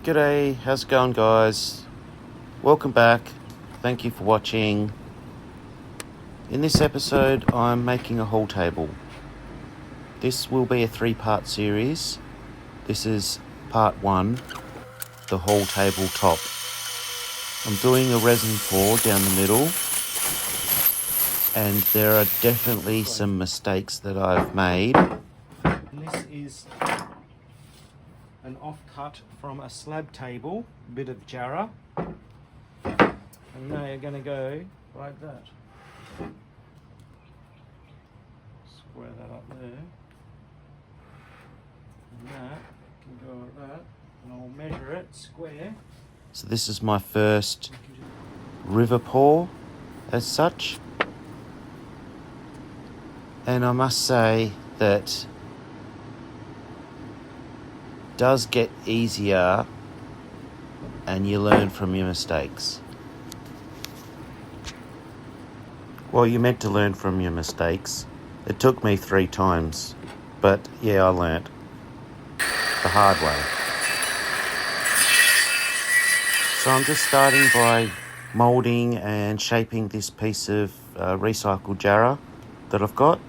G'day, how's it going, guys? Welcome back. Thank you for watching. In this episode, I'm making a hall table. This will be a 3-part series. This is part 1, the hall table top. I'm doing a resin pour down the middle, and there are definitely some mistakes that I've made. And this is an offcut from a slab table, a bit of jarrah, and they are going to go like that. Square that up there, and that can go like that, and I'll measure it square. So this is my first river pour as such, and I must say that does get easier and you learn from your mistakes. Well, you're meant to learn from your mistakes. It took me 3 times, but yeah, I learnt the hard way. So I'm just starting by moulding and shaping this piece of recycled jarrah that I've got.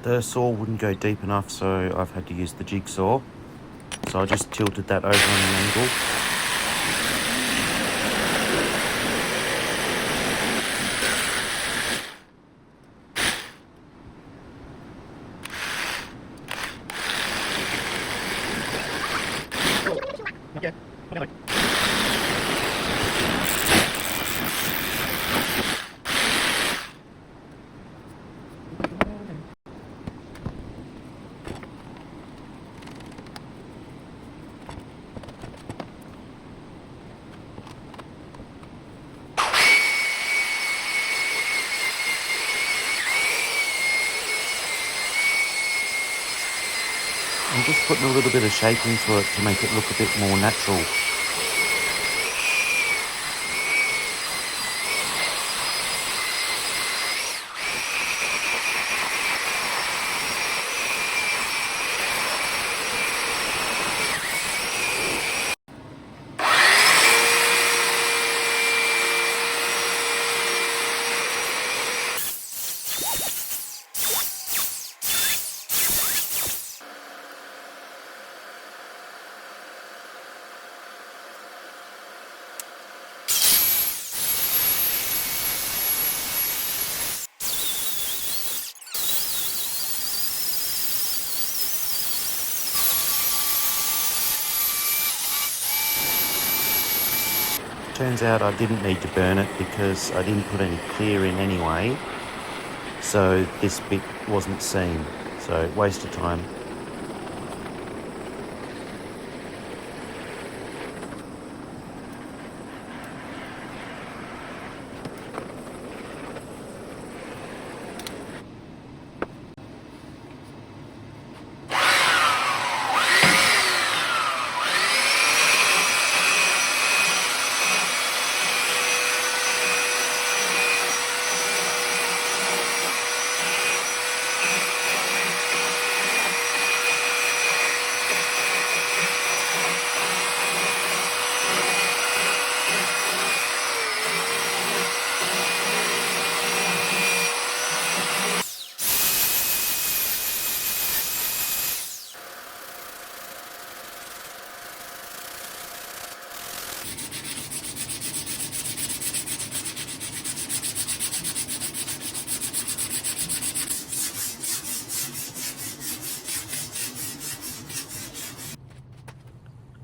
The saw wouldn't go deep enough, so I've had to use the jigsaw. So I just tilted that over on an angle. I'm just putting a little bit of shape into it to make it look a bit more natural. Turns out I didn't need to burn it because I didn't put any clear in anyway, so this bit wasn't seen, so waste of time.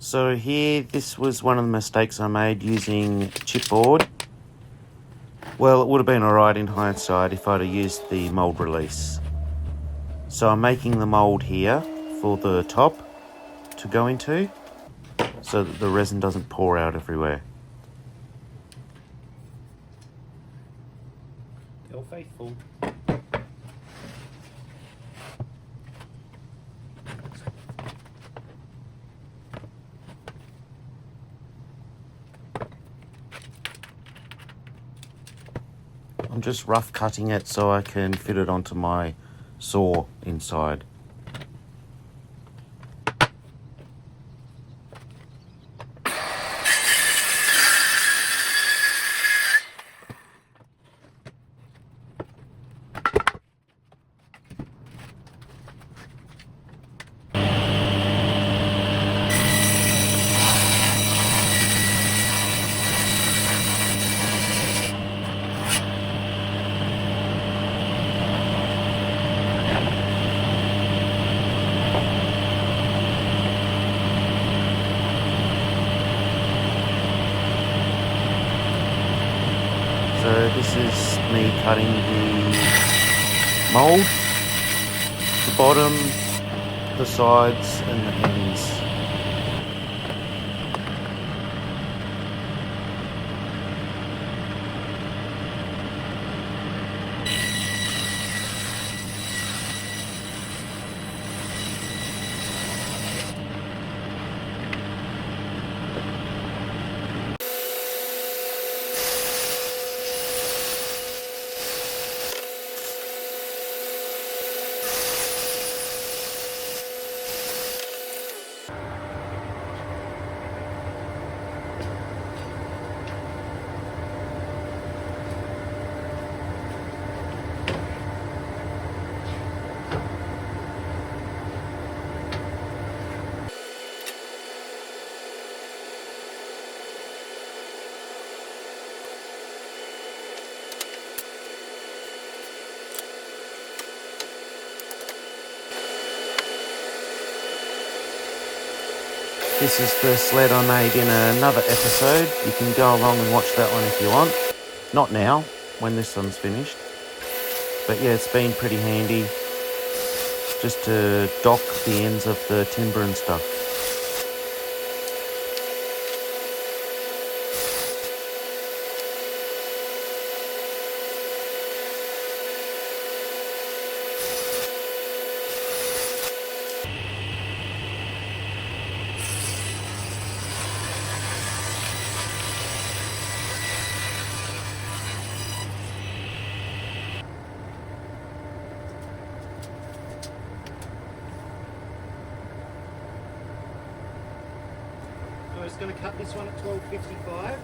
So here, this was one of the mistakes I made using chipboard. Well, it would have been alright in hindsight if I'd have used the mould release. So I'm making the mould here for the top to go into so that the resin doesn't pour out everywhere. Tell faithful. I'm just rough cutting it so I can fit it onto my saw inside. So this is me cutting the mould, the bottom, the sides and the ends. This is the sled I made in another episode. You can go along and watch that one if you want. Not now, when this one's finished. But yeah, it's been pretty handy just to dock the ends of the timber and stuff. I was going to cut this one at 12.55.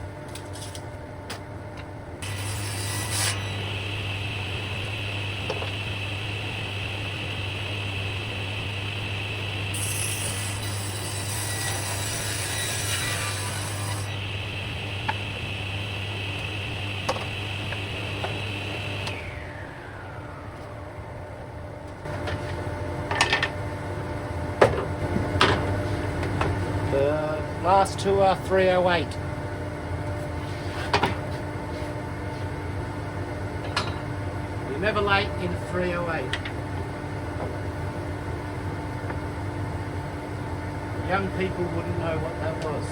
The last two are 308. You're never late in 308. Young people wouldn't know what that was.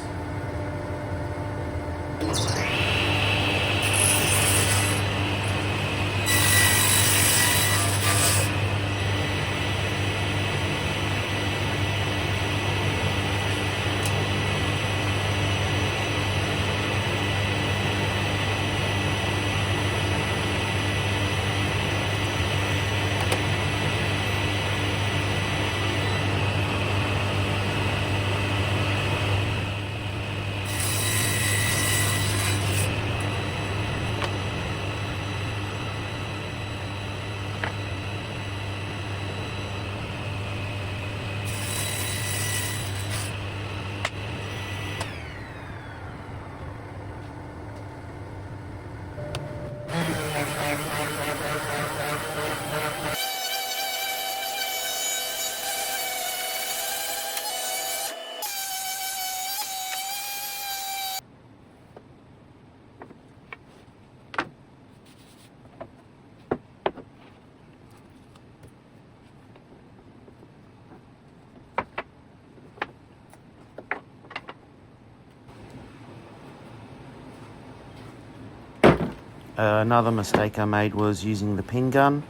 Another mistake I made was using the pin gun.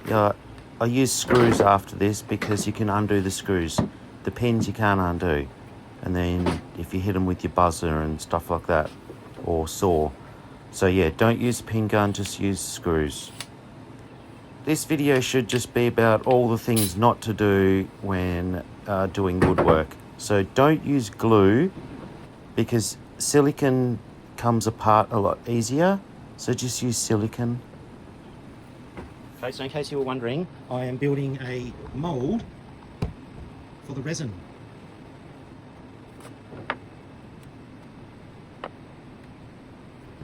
I use screws after this because you can undo the screws. The pins you can't undo. And then if you hit them with your buzzer and stuff like that, or saw. So yeah, don't use pin gun, just use screws. This video should just be about all the things not to do when doing woodwork. So don't use glue because silicone comes apart a lot easier. So just use silicone. Okay, so in case you were wondering, I am building a mould for the resin.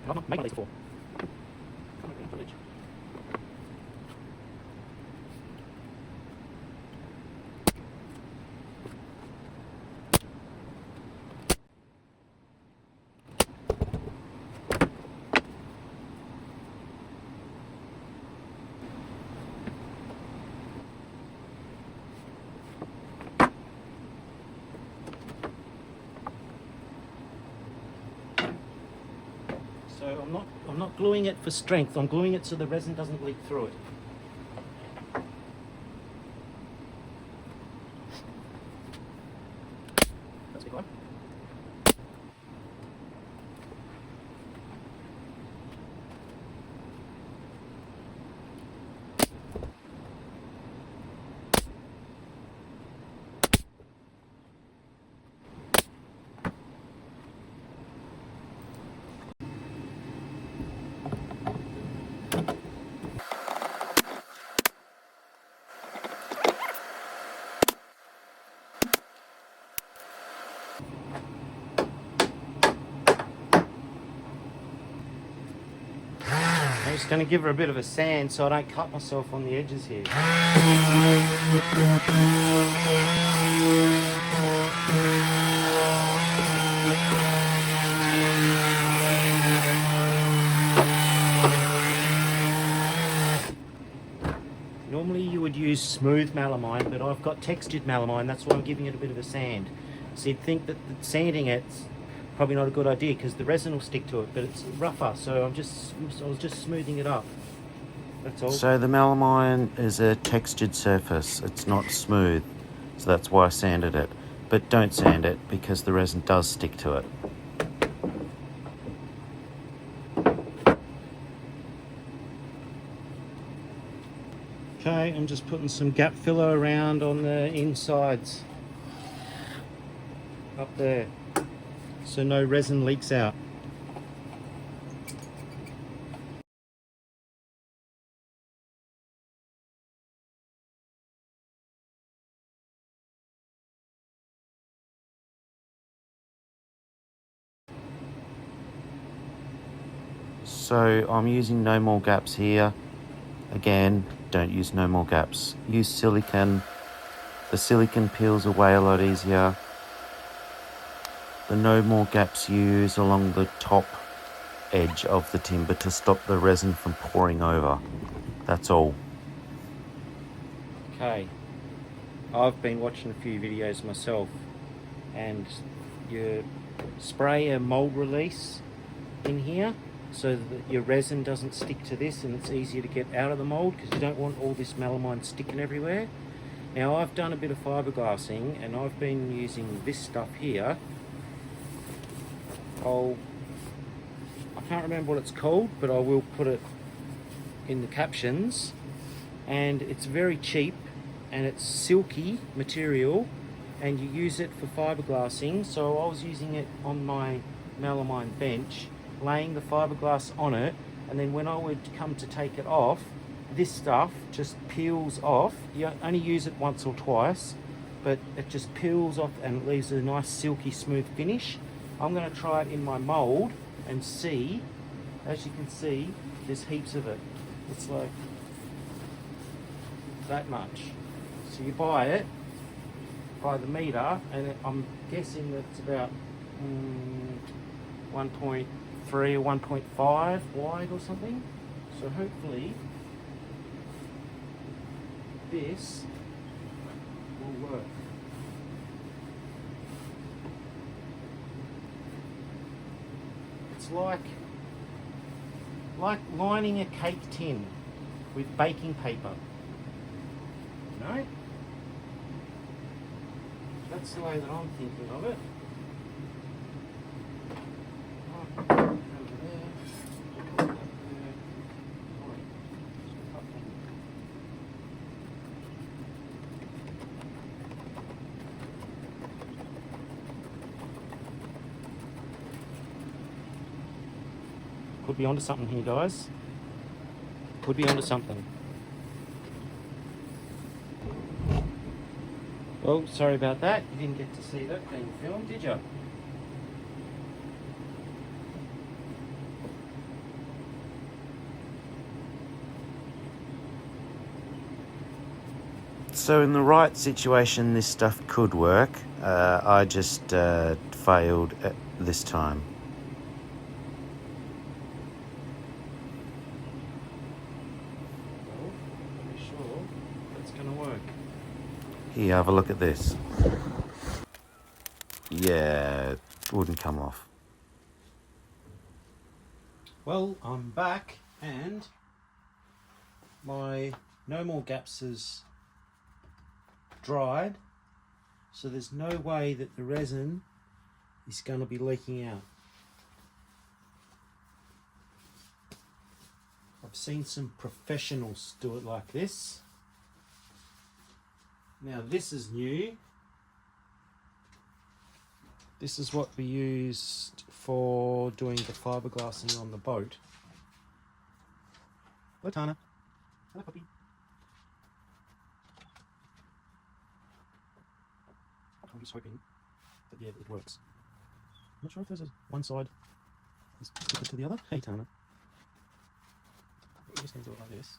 I've not made one of these before. So I'm not gluing it for strength. I'm gluing it so the resin doesn't leak through it. That's a good one. I'm just going to give her a bit of a sand so I don't cut myself on the edges here. Normally you would use smooth melamine, but I've got textured melamine, that's why I'm giving it a bit of a sand. So you'd think that sanding it's probably not a good idea because the resin will stick to it, but it's rougher, so I was just smoothing it up. That's all. So the melamine is a textured surface, it's not smooth, so that's why I sanded it. But don't sand it because the resin does stick to it. Okay, I'm just putting some gap filler around on the insides up there so no resin leaks out. So I'm using no more gaps here. Again, don't use no more gaps. Use silicone. The silicone peels away a lot easier. The no more gaps you use along the top edge of the timber to stop the resin from pouring over. That's all. Okay, I've been watching a few videos myself, and you spray a mould release in here so that your resin doesn't stick to this and it's easier to get out of the mould because you don't want all this melamine sticking everywhere. Now I've done a bit of fiberglassing and I've been using this stuff here. I can't remember what it's called, but I will put it in the captions. And it's very cheap and it's silky material and you use it for fiberglassing. So I was using it on my melamine bench, laying the fiberglass on it, and then when I would come to take it off, this stuff just peels off. You only use it once or twice, but it just peels off and leaves a nice silky smooth finish. I'm going to try it in my mould and see. As you can see, there's heaps of it. It's like that much. So you buy it by the metre, and I'm guessing that it's about 1.3 or 1.5 wide or something. So hopefully this will work. It's like lining a cake tin with baking paper. No? That's the way that I'm thinking of it. Could be onto something here, guys. Could be onto something. Oh, sorry about that. You didn't get to see that being filmed, did you? So in the right situation, this stuff could work. I just failed at this time. Well, I'm sure that's going to work. Here, have a look at this. Yeah, it wouldn't come off. Well, I'm back and my No More Gaps has dried, so there's no way that the resin is going to be leaking out. I've seen some professionals do it like this. Now this is new. This is what we used for doing the fiberglassing on the boat. Hello, Tana. Hello, puppy. I'm just hoping that, yeah, it works. I'm not sure if there's one side is different to the other. Hey, Tana. We're just going to do it like this.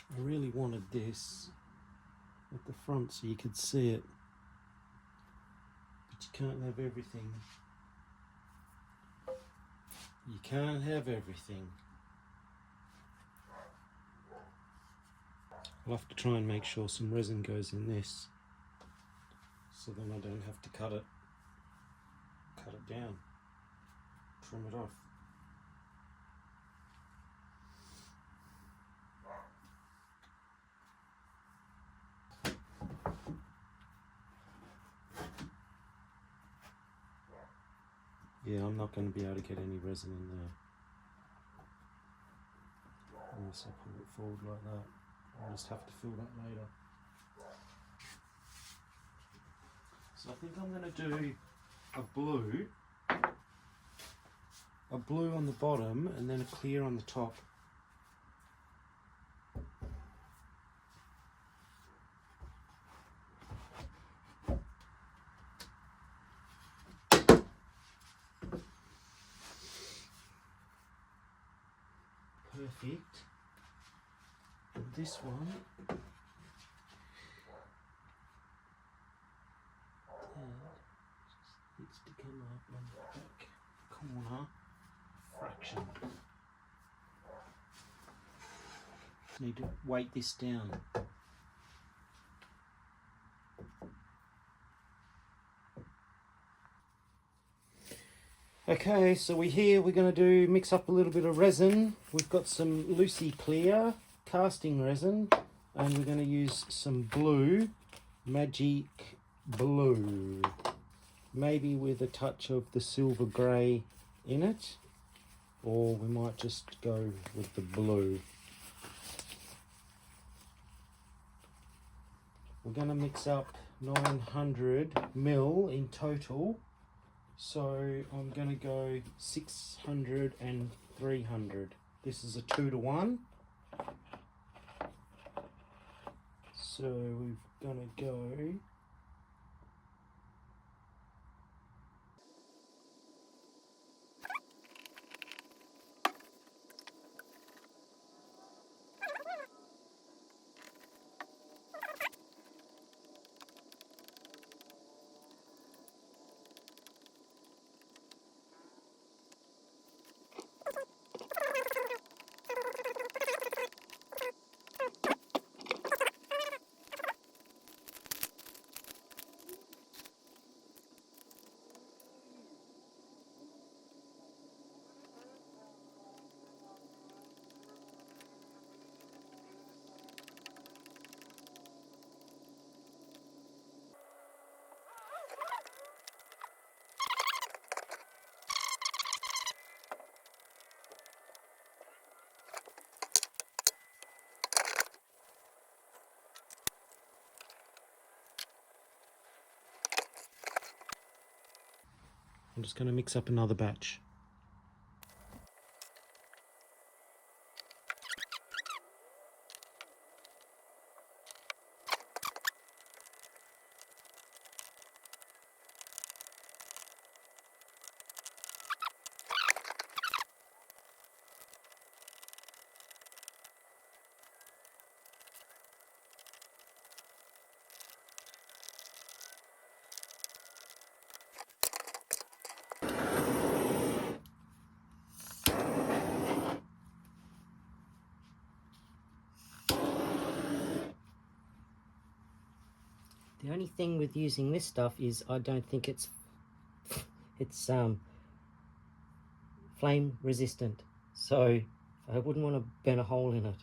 I really wanted this at the front so you could see it, but you can't have everything. You can't have everything. I'll have to try and make sure some resin goes in this, so then I don't have to cut it down, trim it off. Yeah, I'm not going to be able to get any resin in there unless I pull it forward like that. I'll just have to fill that later. So I think I'm going to do a blue on the bottom and then a clear on the top. Perfect. And this one, just needs to come up on the back corner fraction. Need to weight this down. Okay, so we're going to mix up a little bit of resin. We've got some Lucy Clear casting resin, and we're going to use some blue, Magic Blue, maybe with a touch of the silver grey in it, or we might just go with the blue. We're going to mix up 900 ml in total. So I'm going to go 600 and 300. This is a 2-to-1. So we're going to go I'm just going to mix up another batch. The only thing with using this stuff is I don't think it's flame resistant, so I wouldn't want to burn a hole in it.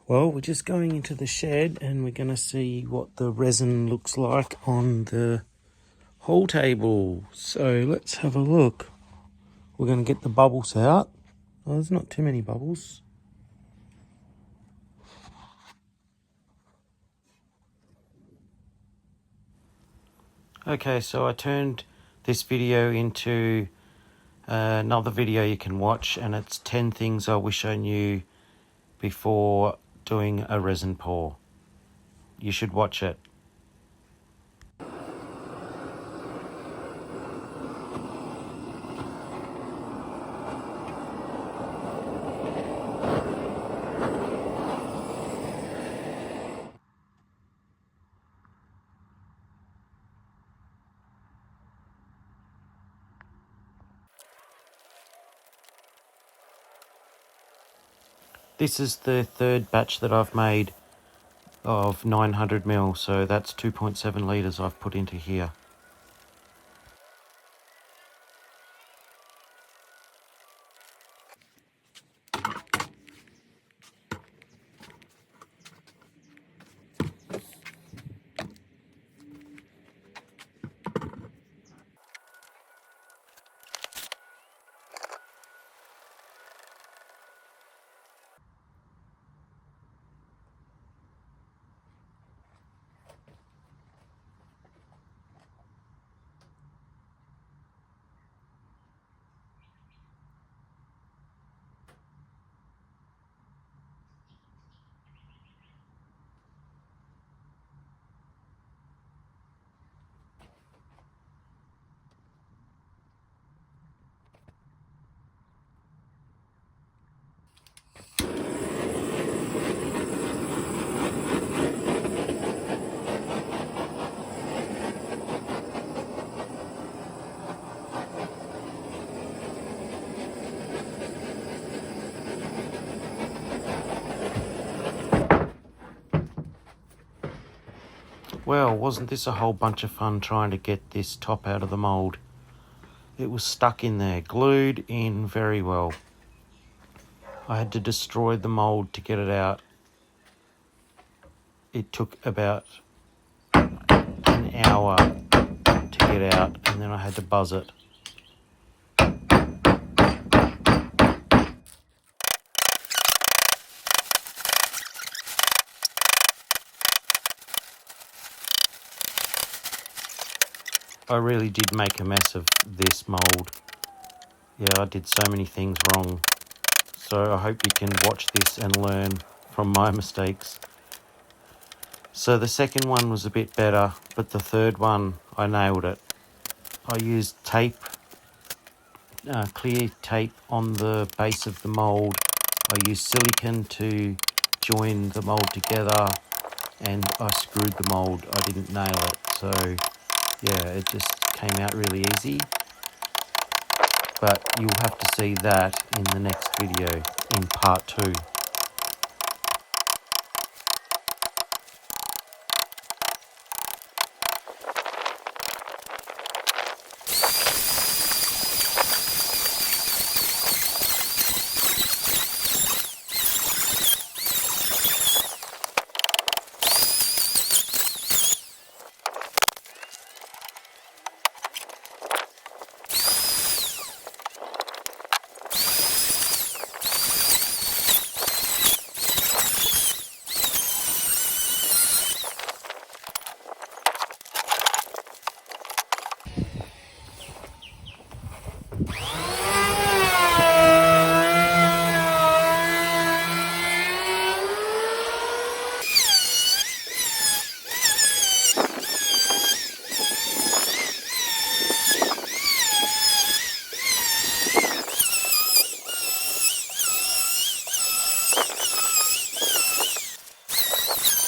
Well, we're just going into the shed and we're going to see what the resin looks like on the whole table. So let's have a look. We're going to get the bubbles out. Oh, there's not too many bubbles. Okay, so I turned this video into another video you can watch, and it's 10 things I wish I knew before doing a resin pour. You should watch it. This is the third batch that I've made of 900 ml, so that's 2.7 litres I've put into here. Well, wasn't this a whole bunch of fun trying to get this top out of the mould? It was stuck in there, glued in very well. I had to destroy the mould to get it out. It took about an hour to get out, and then I had to buzz it. I really did make a mess of this mould. Yeah, I did so many things wrong. So I hope you can watch this and learn from my mistakes. So the second one was a bit better, but the third one, I nailed it. I used tape, clear tape on the base of the mould. I used silicone to join the mould together, and I screwed the mould. I didn't nail it. So yeah, it just came out really easy. But you'll have to see that in the next video, in part 2.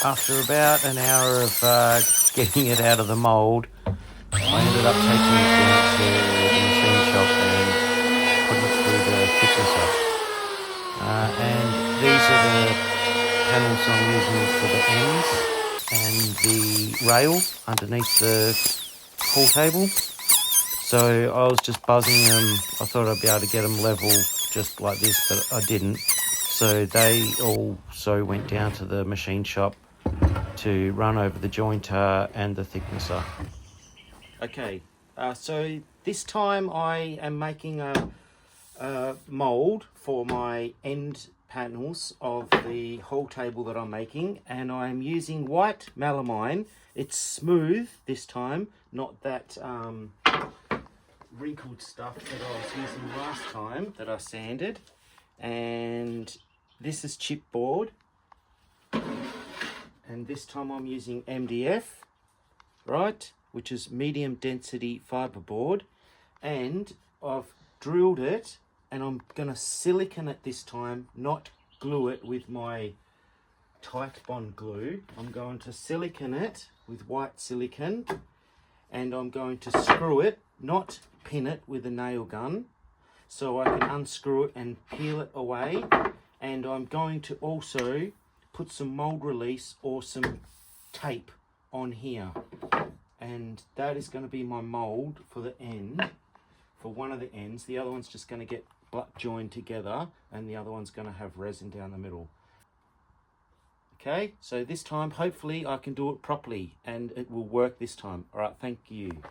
After about an hour of getting it out of the mould, I ended up taking it down to the machine shop and putting it through the thicknesser. And these are the panels I'm using for the ends and the rail underneath the pool table. So I was just buzzing them. I thought I'd be able to get them level just like this, but I didn't. So they also went down to the machine shop to run over the jointer and the thicknesser. Okay, so this time I am making a mould for my end panels of the whole table that I'm making, and I'm using white melamine. It's smooth this time, not that wrinkled stuff that I was using last time that I sanded. And this is chipboard. And this time I'm using MDF, right, which is medium density fiberboard, and I've drilled it, and I'm going to silicone it this time, not glue it with my tight bond glue. I'm going to silicone it with white silicone, and I'm going to screw it, not pin it with a nail gun, so I can unscrew it and peel it away. And I'm going to also put some mould release or some tape on here, and that is going to be my mould for the end, for one of the ends. The other one's just going to get butt joined together, and the other one's going to have resin down the middle. Okay, so this time hopefully I can do it properly and it will work this time. All right, thank you.